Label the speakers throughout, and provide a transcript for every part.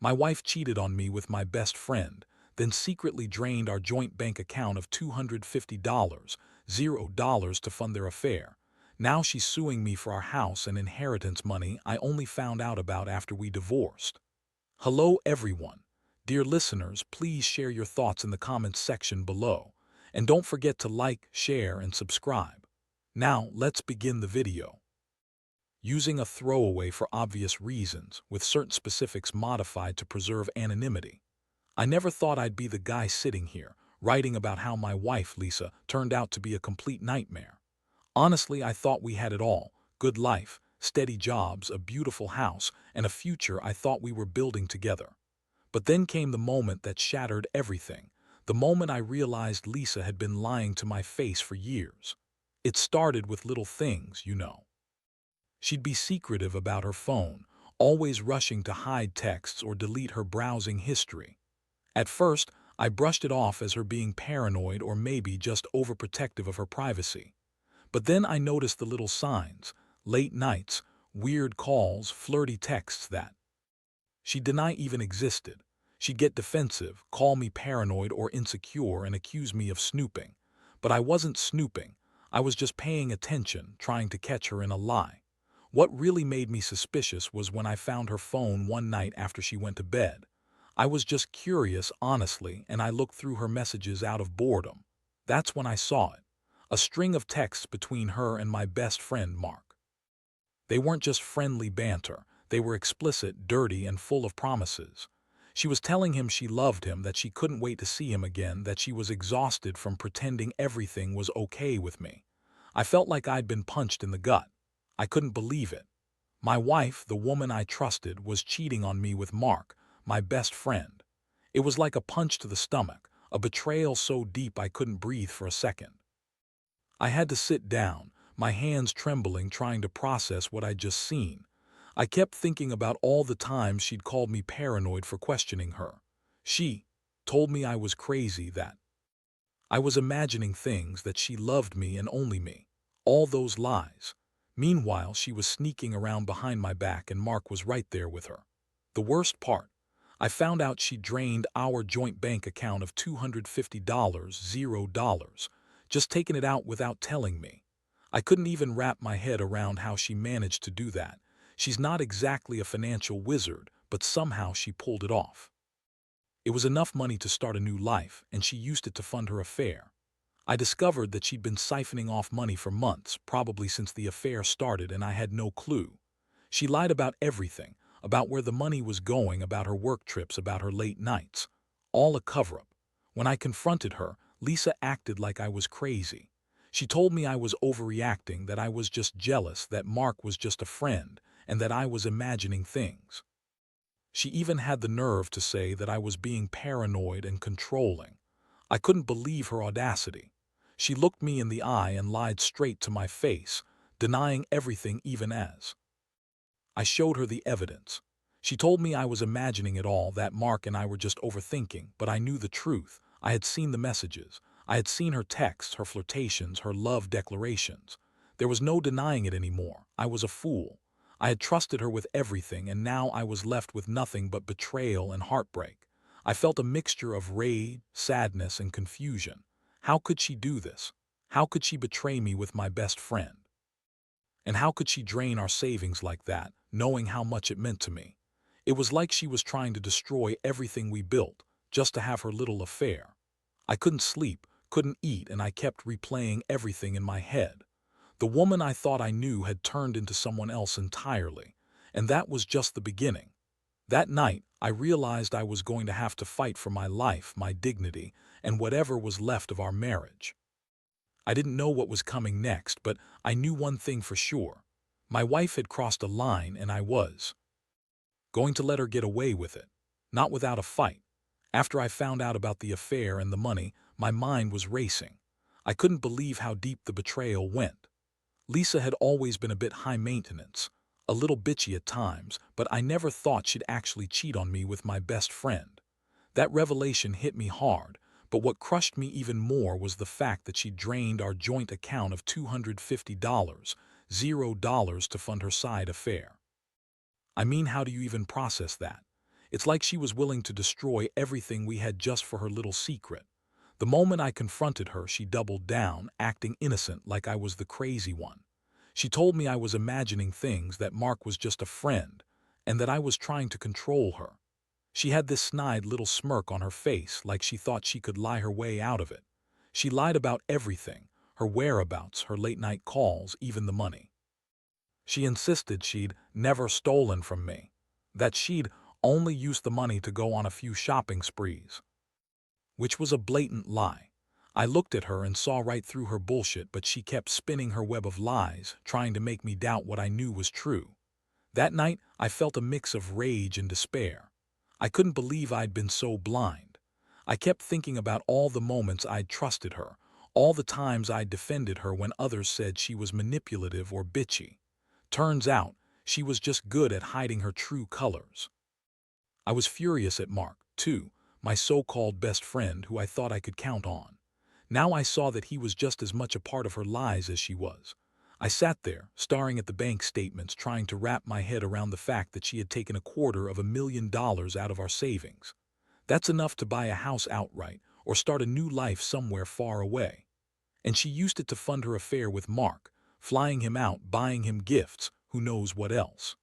Speaker 1: My wife cheated on me with my best friend, then secretly drained our joint bank account of $250, $0 to fund their affair. Now she's suing me for our house and inheritance money I only found out about after we divorced. Hello everyone. Dear listeners, please share your thoughts in the comments section below. And don't forget to like, share, and subscribe. Now, let's begin the video. Using a throwaway for obvious reasons, with certain specifics modified to preserve anonymity. I never thought I'd be the guy sitting here, writing about how my wife, Lisa, turned out to be a complete nightmare. Honestly, I thought we had it all: good life, steady jobs, a beautiful house, and a future I thought we were building together. But then came the moment that shattered everything, the moment I realized Lisa had been lying to my face for years. It started with little things, you know. She'd be secretive about her phone, always rushing to hide texts or delete her browsing history. At first, I brushed it off as her being paranoid or maybe just overprotective of her privacy. But then I noticed the little signs: late nights, weird calls, flirty texts that she'd deny even existed. She'd get defensive, call me paranoid or insecure, and accuse me of snooping. But I wasn't snooping. I was just paying attention, trying to catch her in a lie. What really made me suspicious was when I found her phone one night after she went to bed. I was just curious, honestly, and I looked through her messages out of boredom. That's when I saw it. A string of texts between her and my best friend, Mark. They weren't just friendly banter. They were explicit, dirty, and full of promises. She was telling him she loved him, that she couldn't wait to see him again, that she was exhausted from pretending everything was okay with me. I felt like I'd been punched in the gut. I couldn't believe it. My wife, the woman I trusted, was cheating on me with Mark, my best friend. It was like a punch to the stomach, a betrayal so deep I couldn't breathe for a second. I had to sit down, my hands trembling, trying to process what I'd just seen. I kept thinking about all the times she'd called me paranoid for questioning her. She told me I was crazy, that I was imagining things, that she loved me and only me. All those lies. Meanwhile, she was sneaking around behind my back and Mark was right there with her. The worst part, I found out she drained our joint bank account of $250, $0, just taking it out without telling me. I couldn't even wrap my head around how she managed to do that. She's not exactly a financial wizard, but somehow she pulled it off. It was enough money to start a new life, and she used it to fund her affair. I discovered that she'd been siphoning off money for months, probably since the affair started, and I had no clue. She lied about everything, about where the money was going, about her work trips, about her late nights. All a cover-up. When I confronted her, Lisa acted like I was crazy. She told me I was overreacting, that I was just jealous, that Mark was just a friend, and that I was imagining things. She even had the nerve to say that I was being paranoid and controlling. I couldn't believe her audacity. She looked me in the eye and lied straight to my face, denying everything even as I showed her the evidence. She told me I was imagining it all, that Mark and I were just overthinking, but I knew the truth. I had seen the messages. I had seen her texts, her flirtations, her love declarations. There was no denying it anymore. I was a fool. I had trusted her with everything, and now I was left with nothing but betrayal and heartbreak. I felt a mixture of rage, sadness, and confusion. How could she do this? How could she betray me with my best friend? And how could she drain our savings like that, knowing how much it meant to me? It was like she was trying to destroy everything we built, just to have her little affair. I couldn't sleep, couldn't eat, and I kept replaying everything in my head. The woman I thought I knew had turned into someone else entirely, and that was just the beginning. That night, I realized I was going to have to fight for my life, my dignity, and whatever was left of our marriage. I didn't know what was coming next, but I knew one thing for sure. My wife had crossed a line, and I was going to let her get away with it. Not without a fight. After I found out about the affair and the money, my mind was racing. I couldn't believe how deep the betrayal went. Lisa had always been a bit high maintenance, a little bitchy at times, but I never thought she'd actually cheat on me with my best friend. That revelation hit me hard, but what crushed me even more was the fact that she drained our joint account of $250, $0 to fund her side affair. I mean, how do you even process that? It's like she was willing to destroy everything we had just for her little secret. The moment I confronted her, she doubled down, acting innocent like I was the crazy one. She told me I was imagining things, that Mark was just a friend, and that I was trying to control her. She had this snide little smirk on her face, like she thought she could lie her way out of it. She lied about everything, her whereabouts, her late-night calls, even the money. She insisted she'd never stolen from me, that she'd only used the money to go on a few shopping sprees, which was a blatant lie. I looked at her and saw right through her bullshit, but she kept spinning her web of lies, trying to make me doubt what I knew was true. That night, I felt a mix of rage and despair. I couldn't believe I'd been so blind. I kept thinking about all the moments I'd trusted her, all the times I'd defended her when others said she was manipulative or bitchy. Turns out, she was just good at hiding her true colors. I was furious at Mark, too, my so-called best friend who I thought I could count on. Now I saw that he was just as much a part of her lies as she was. I sat there, staring at the bank statements, trying to wrap my head around the fact that she had taken $250,000 out of our savings. That's enough to buy a house outright or start a new life somewhere far away. And she used it to fund her affair with Mark, flying him out, buying him gifts, who knows what else.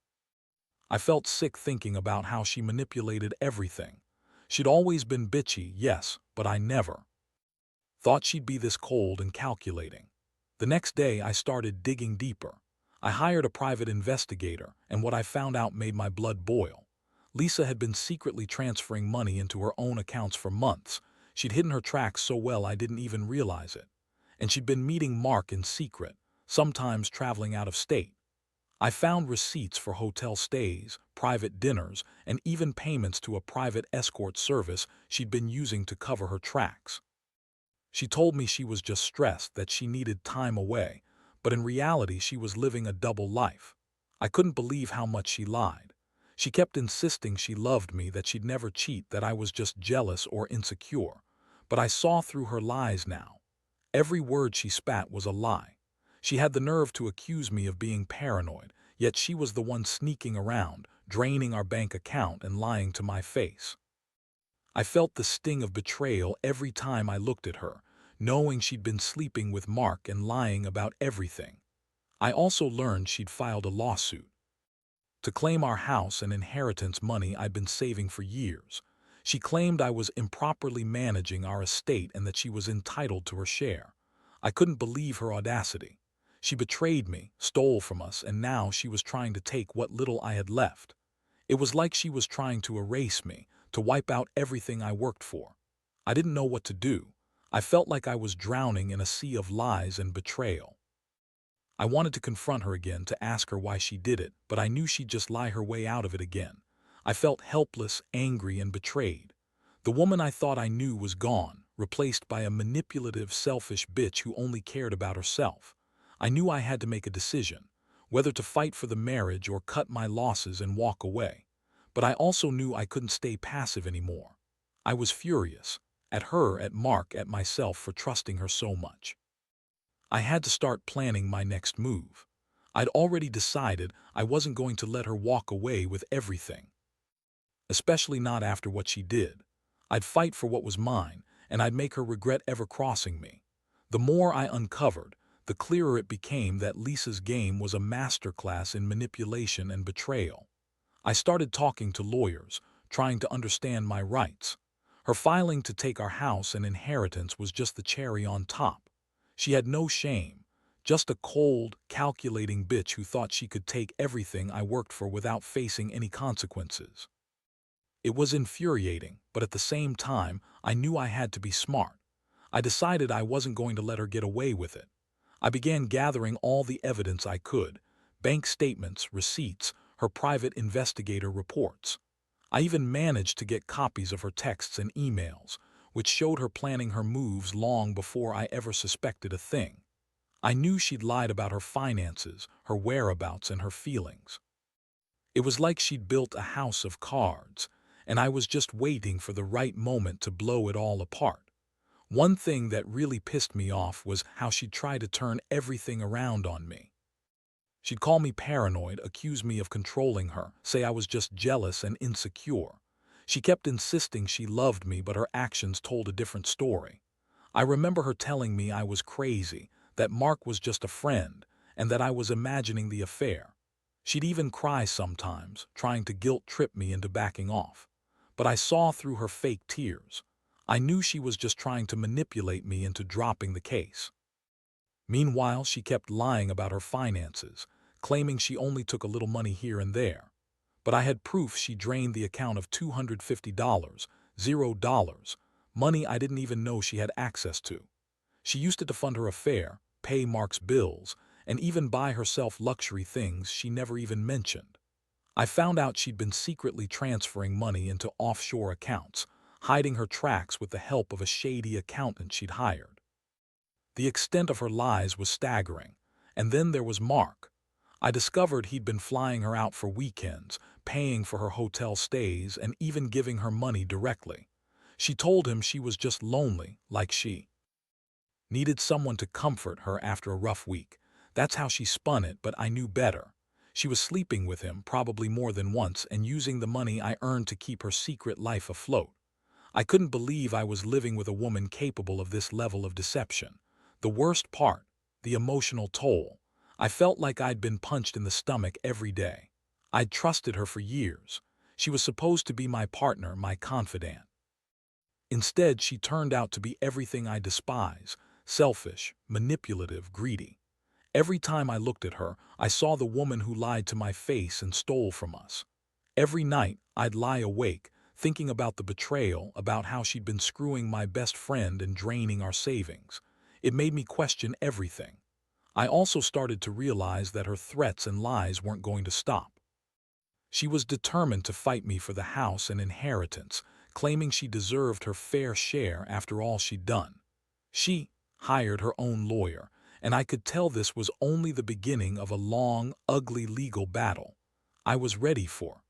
Speaker 1: I felt sick thinking about how she manipulated everything. She'd always been bitchy, yes, but I never thought she'd be this cold and calculating. The next day, I started digging deeper. I hired a private investigator, and what I found out made my blood boil. Lisa had been secretly transferring money into her own accounts for months. She'd hidden her tracks so well I didn't even realize it. And she'd been meeting Mark in secret, sometimes traveling out of state. I found receipts for hotel stays, private dinners, and even payments to a private escort service she'd been using to cover her tracks. She told me she was just stressed, that she needed time away, but in reality she was living a double life. I couldn't believe how much she lied. She kept insisting she loved me, that she'd never cheat, that I was just jealous or insecure. But I saw through her lies now. Every word she spat was a lie. She had the nerve to accuse me of being paranoid, yet she was the one sneaking around, draining our bank account and lying to my face. I felt the sting of betrayal every time I looked at her, knowing she'd been sleeping with Mark and lying about everything. I also learned she'd filed a lawsuit to claim our house and inheritance money I'd been saving for years. She claimed I was improperly managing our estate and that she was entitled to her share. I couldn't believe her audacity. She betrayed me, stole from us, and now she was trying to take what little I had left. It was like she was trying to erase me, to wipe out everything I worked for. I didn't know what to do. I felt like I was drowning in a sea of lies and betrayal. I wanted to confront her again, to ask her why she did it, but I knew she'd just lie her way out of it again. I felt helpless, angry, and betrayed. The woman I thought I knew was gone, replaced by a manipulative, selfish bitch who only cared about herself. I knew I had to make a decision, whether to fight for the marriage or cut my losses and walk away. But I also knew I couldn't stay passive anymore. I was furious, at her, at Mark, at myself for trusting her so much. I had to start planning my next move. I'd already decided I wasn't going to let her walk away with everything, especially not after what she did. I'd fight for what was mine, and I'd make her regret ever crossing me. The more I uncovered, the clearer it became that Lisa's game was a masterclass in manipulation and betrayal. I started talking to lawyers, trying to understand my rights. Her filing to take our house and inheritance was just the cherry on top. She had no shame, just a cold, calculating bitch who thought she could take everything I worked for without facing any consequences. It was infuriating, but at the same time, I knew I had to be smart. I decided I wasn't going to let her get away with it. I began gathering all the evidence I could: bank statements, receipts, her private investigator reports. I even managed to get copies of her texts and emails, which showed her planning her moves long before I ever suspected a thing. I knew she'd lied about her finances, her whereabouts, and her feelings. It was like she'd built a house of cards, and I was just waiting for the right moment to blow it all apart. One thing that really pissed me off was how she'd try to turn everything around on me. She'd call me paranoid, accuse me of controlling her, say I was just jealous and insecure. She kept insisting she loved me, but her actions told a different story. I remember her telling me I was crazy, that Mark was just a friend, and that I was imagining the affair. She'd even cry sometimes, trying to guilt-trip me into backing off. But I saw through her fake tears. I knew she was just trying to manipulate me into dropping the case. Meanwhile, she kept lying about her finances, claiming she only took a little money here and there. But I had proof she drained the account of $250, $0, money I didn't even know she had access to. She used it to fund her affair, pay Mark's bills, and even buy herself luxury things she never even mentioned. I found out she'd been secretly transferring money into offshore accounts, hiding her tracks with the help of a shady accountant she'd hired. The extent of her lies was staggering. And then there was Mark. I discovered he'd been flying her out for weekends, paying for her hotel stays, and even giving her money directly. She told him she was just lonely, like she needed someone to comfort her after a rough week. That's how she spun it, but I knew better. She was sleeping with him, probably more than once, and using the money I earned to keep her secret life afloat. I couldn't believe I was living with a woman capable of this level of deception. The worst part, the emotional toll. I felt like I'd been punched in the stomach every day. I'd trusted her for years. She was supposed to be my partner, my confidant. Instead, she turned out to be everything I despise: selfish, manipulative, greedy. Every time I looked at her, I saw the woman who lied to my face and stole from us. Every night, I'd lie awake, thinking about the betrayal, about how she'd been screwing my best friend and draining our savings. It made me question everything. I also started to realize that her threats and lies weren't going to stop. She was determined to fight me for the house and inheritance, claiming she deserved her fair share after all she'd done. She hired her own lawyer, and I could tell this was only the beginning of a long, ugly legal battle. I was ready for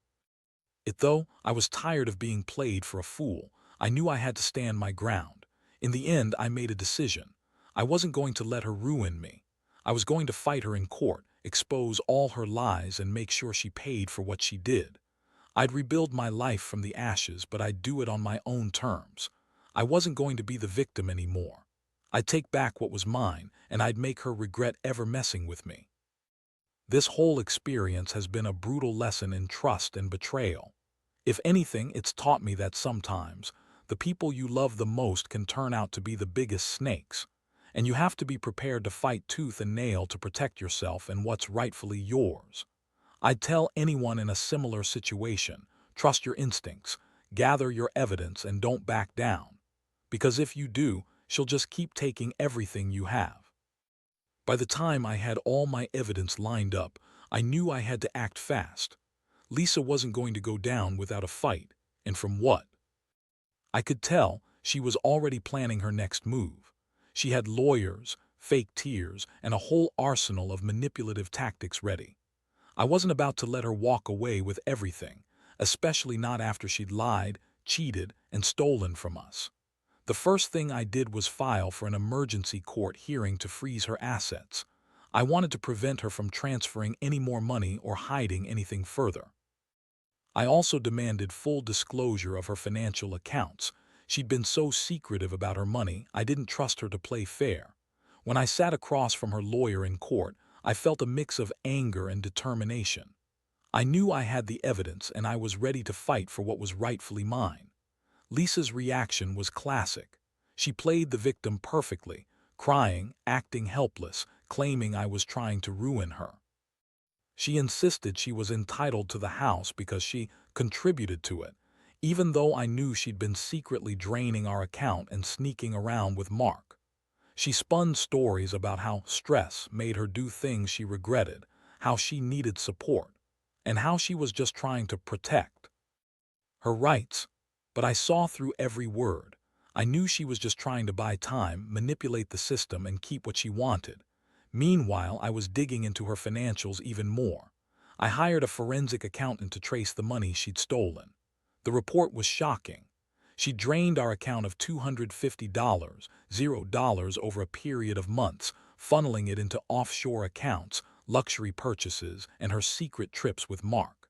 Speaker 1: it, though. I was tired of being played for a fool. I knew I had to stand my ground. In the end, I made a decision. I wasn't going to let her ruin me. I was going to fight her in court, expose all her lies, and make sure she paid for what she did. I'd rebuild my life from the ashes, but I'd do it on my own terms. I wasn't going to be the victim anymore. I'd take back what was mine, and I'd make her regret ever messing with me. This whole experience has been a brutal lesson in trust and betrayal. If anything, it's taught me that sometimes the people you love the most can turn out to be the biggest snakes, and you have to be prepared to fight tooth and nail to protect yourself and what's rightfully yours. I'd tell anyone in a similar situation: trust your instincts, gather your evidence, and don't back down. Because if you do, she'll just keep taking everything you have. By the time I had all my evidence lined up, I knew I had to act fast. Lisa wasn't going to go down without a fight, and from what I could tell, she was already planning her next move. She had lawyers, fake tears, and a whole arsenal of manipulative tactics ready. I wasn't about to let her walk away with everything, especially not after she'd lied, cheated, and stolen from us. The first thing I did was file for an emergency court hearing to freeze her assets. I wanted to prevent her from transferring any more money or hiding anything further. I also demanded full disclosure of her financial accounts. She'd been so secretive about her money, I didn't trust her to play fair. When I sat across from her lawyer in court, I felt a mix of anger and determination. I knew I had the evidence, and I was ready to fight for what was rightfully mine. Lisa's reaction was classic. She played the victim perfectly, crying, acting helpless, claiming I was trying to ruin her. She insisted she was entitled to the house because she contributed to it, even though I knew she'd been secretly draining our account and sneaking around with Mark. She spun stories about how stress made her do things she regretted, how she needed support, and how she was just trying to protect her rights. But I saw through every word. I knew she was just trying to buy time, manipulate the system, and keep what she wanted. Meanwhile, I was digging into her financials even more. I hired a forensic accountant to trace the money she'd stolen. The report was shocking. She drained our account of $250, $0, over a period of months, funneling it into offshore accounts, luxury purchases, and her secret trips with Mark.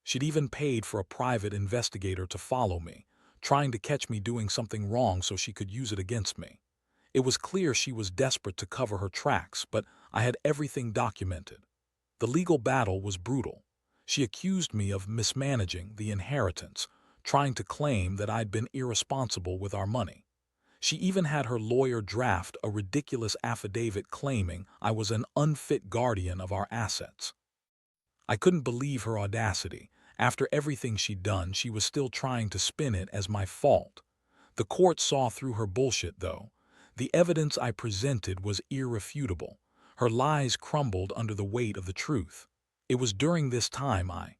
Speaker 1: She'd even paid for a private investigator to follow me, trying to catch me doing something wrong so she could use it against me. It was clear she was desperate to cover her tracks, but I had everything documented. The legal battle was brutal. She accused me of mismanaging the inheritance, trying to claim that I'd been irresponsible with our money. She even had her lawyer draft a ridiculous affidavit claiming I was an unfit guardian of our assets. I couldn't believe her audacity. After everything she'd done, she was still trying to spin it as my fault. The court saw through her bullshit, though. The evidence I presented was irrefutable. Her lies crumbled under the weight of the truth. It was during this time I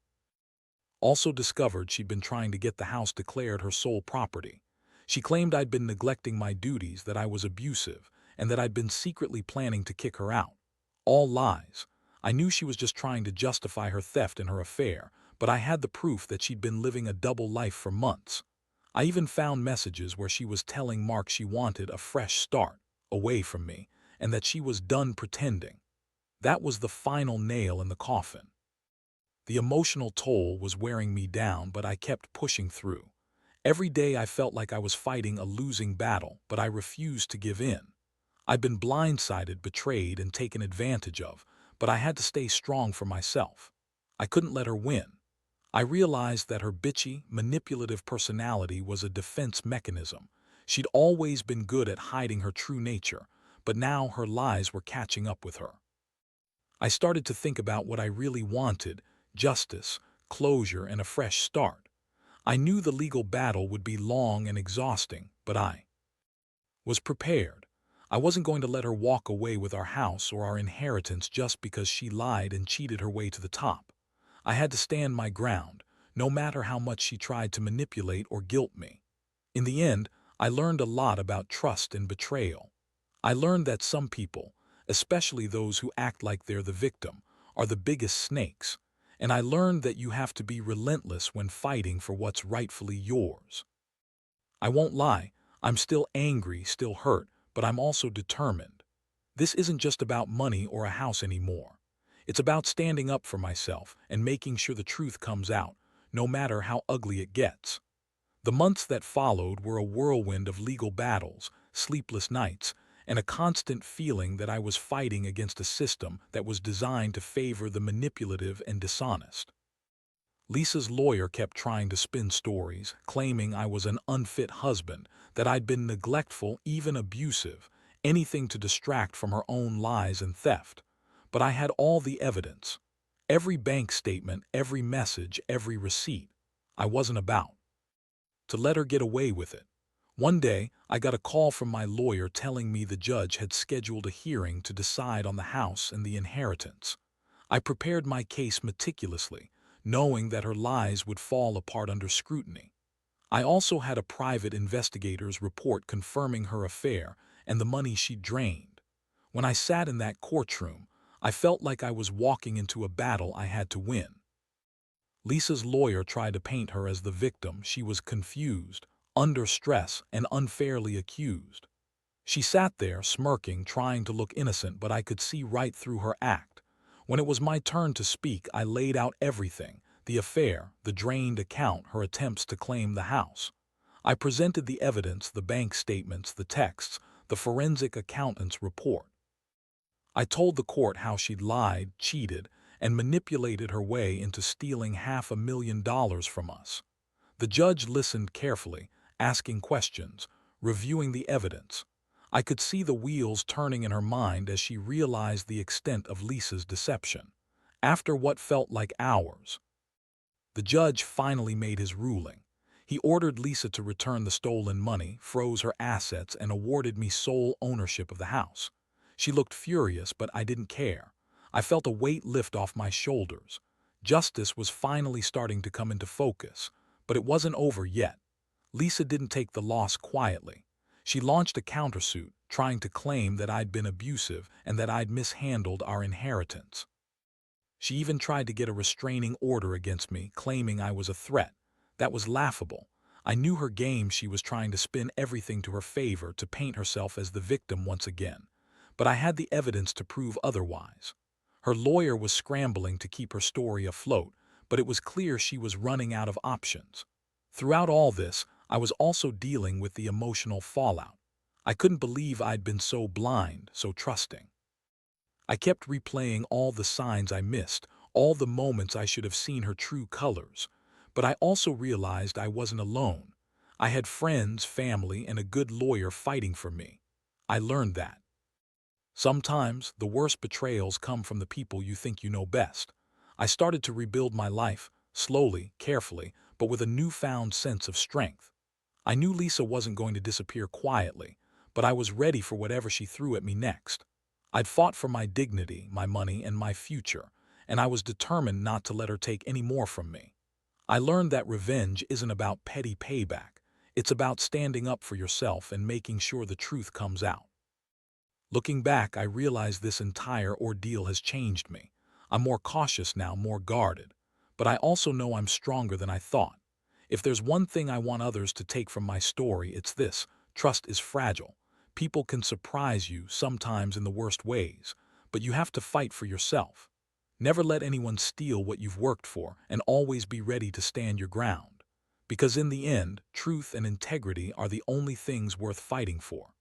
Speaker 1: also discovered she'd been trying to get the house declared her sole property. She claimed I'd been neglecting my duties, that I was abusive, and that I'd been secretly planning to kick her out. All lies. I knew she was just trying to justify her theft and her affair, but I had the proof that she'd been living a double life for months. I even found messages where she was telling Mark she wanted a fresh start, away from me, and that she was done pretending. That was the final nail in the coffin. The emotional toll was wearing me down, but I kept pushing through. Every day I felt like I was fighting a losing battle, but I refused to give in. I'd been blindsided, betrayed, and taken advantage of, but I had to stay strong for myself. I couldn't let her win. I realized that her bitchy, manipulative personality was a defense mechanism. She'd always been good at hiding her true nature, but now her lies were catching up with her. I started to think about what I really wanted: justice, closure, and a fresh start. I knew the legal battle would be long and exhausting, but I was prepared. I wasn't going to let her walk away with our house or our inheritance just because she lied and cheated her way to the top. I had to stand my ground, no matter how much she tried to manipulate or guilt me. In the end, I learned a lot about trust and betrayal. I learned that some people, especially those who act like they're the victim, are the biggest snakes. And I learned that you have to be relentless when fighting for what's rightfully yours. I won't lie, I'm still angry, still hurt, but I'm also determined. This isn't just about money or a house anymore. It's about standing up for myself and making sure the truth comes out, no matter how ugly it gets. The months that followed were a whirlwind of legal battles, sleepless nights, and a constant feeling that I was fighting against a system that was designed to favor the manipulative and dishonest. Lisa's lawyer kept trying to spin stories, claiming I was an unfit husband, that I'd been neglectful, even abusive, anything to distract from her own lies and theft. But I had all the evidence. Every bank statement, every message, every receipt. I wasn't about to let her get away with it. One day, I got a call from my lawyer telling me the judge had scheduled a hearing to decide on the house and the inheritance. I prepared my case meticulously, knowing that her lies would fall apart under scrutiny. I also had a private investigator's report confirming her affair and the money she drained. When I sat in that courtroom, I felt like I was walking into a battle I had to win. Lisa's lawyer tried to paint her as the victim. She was confused, under stress, and unfairly accused. She sat there, smirking, trying to look innocent, but I could see right through her act. When it was my turn to speak, I laid out everything: the affair, the drained account, her attempts to claim the house. I presented the evidence: the bank statements, the texts, the forensic accountant's report. I told the court how she'd lied, cheated, and manipulated her way into stealing $500,000 from us. The judge listened carefully, asking questions, reviewing the evidence. I could see the wheels turning in her mind as she realized the extent of Lisa's deception. After what felt like hours, the judge finally made his ruling. He ordered Lisa to return the stolen money, froze her assets, and awarded me sole ownership of the house. She looked furious, but I didn't care. I felt a weight lift off my shoulders. Justice was finally starting to come into focus, but it wasn't over yet. Lisa didn't take the loss quietly. She launched a countersuit, trying to claim that I'd been abusive and that I'd mishandled our inheritance. She even tried to get a restraining order against me, claiming I was a threat. That was laughable. I knew her game. She was trying to spin everything to her favor, to paint herself as the victim once again. But I had the evidence to prove otherwise. Her lawyer was scrambling to keep her story afloat, but it was clear she was running out of options. Throughout all this, I was also dealing with the emotional fallout. I couldn't believe I'd been so blind, so trusting. I kept replaying all the signs I missed, all the moments I should have seen her true colors. But I also realized I wasn't alone. I had friends, family, and a good lawyer fighting for me. I learned that. Sometimes, the worst betrayals come from the people you think you know best. I started to rebuild my life, slowly, carefully, but with a newfound sense of strength. I knew Lisa wasn't going to disappear quietly, but I was ready for whatever she threw at me next. I'd fought for my dignity, my money, and my future, and I was determined not to let her take any more from me. I learned that revenge isn't about petty payback. It's about standing up for yourself and making sure the truth comes out. Looking back, I realize this entire ordeal has changed me. I'm more cautious now, more guarded. But I also know I'm stronger than I thought. If there's one thing I want others to take from my story, it's this: trust is fragile. People can surprise you, sometimes in the worst ways, but you have to fight for yourself. Never let anyone steal what you've worked for, and always be ready to stand your ground. Because in the end, truth and integrity are the only things worth fighting for.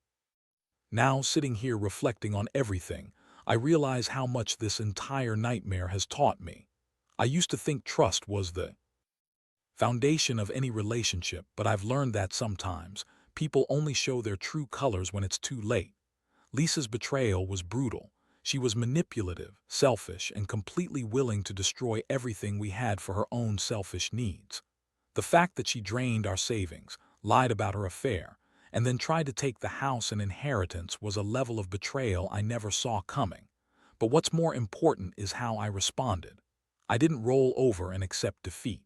Speaker 1: Now, sitting here reflecting on everything, I realize how much this entire nightmare has taught me. I used to think trust was the foundation of any relationship, but I've learned that sometimes people only show their true colors when it's too late. Lisa's betrayal was brutal. She was manipulative, selfish, and completely willing to destroy everything we had for her own selfish needs. The fact that she drained our savings, lied about her affair, and then tried to take the house and inheritance was a level of betrayal I never saw coming. But what's more important is how I responded. I didn't roll over and accept defeat.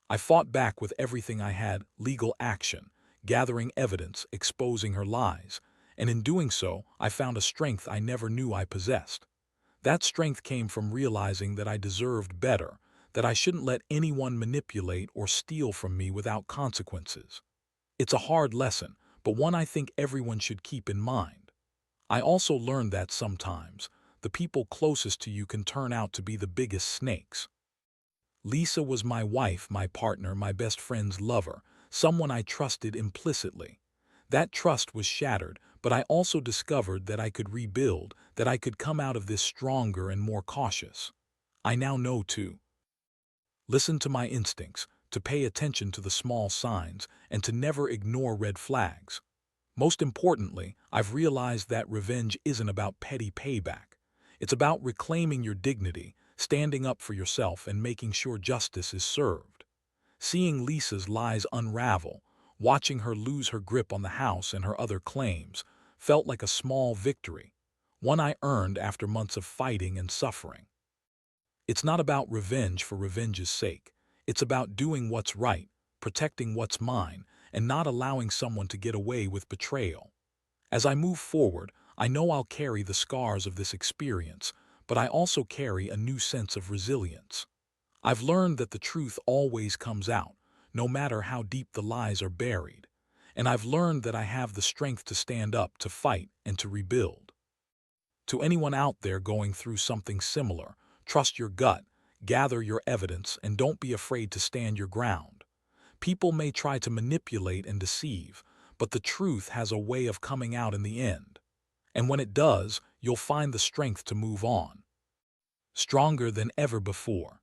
Speaker 1: I fought back with everything I had: legal action, gathering evidence, exposing her lies, and in doing so, I found a strength I never knew I possessed. That strength came from realizing that I deserved better, that I shouldn't let anyone manipulate or steal from me without consequences. It's a hard lesson, but one I think everyone should keep in mind. I also learned that sometimes, the people closest to you can turn out to be the biggest snakes. Lisa was my wife, my partner, my best friend's lover, someone I trusted implicitly. That trust was shattered, but I also discovered that I could rebuild, that I could come out of this stronger and more cautious. I now know to listen to my instincts, to pay attention to the small signs, and to never ignore red flags. Most importantly, I've realized that revenge isn't about petty payback. It's about reclaiming your dignity, standing up for yourself, and making sure justice is served. Seeing Lisa's lies unravel, watching her lose her grip on the house and her other claims, felt like a small victory, one I earned after months of fighting and suffering. It's not about revenge for revenge's sake. It's about doing what's right, protecting what's mine, and not allowing someone to get away with betrayal. As I move forward, I know I'll carry the scars of this experience, but I also carry a new sense of resilience. I've learned that the truth always comes out, no matter how deep the lies are buried. And I've learned that I have the strength to stand up, to fight, and to rebuild. To anyone out there going through something similar, trust your gut, gather your evidence, and don't be afraid to stand your ground. People may try to manipulate and deceive, but the truth has a way of coming out in the end. And when it does, you'll find the strength to move on, stronger than ever before.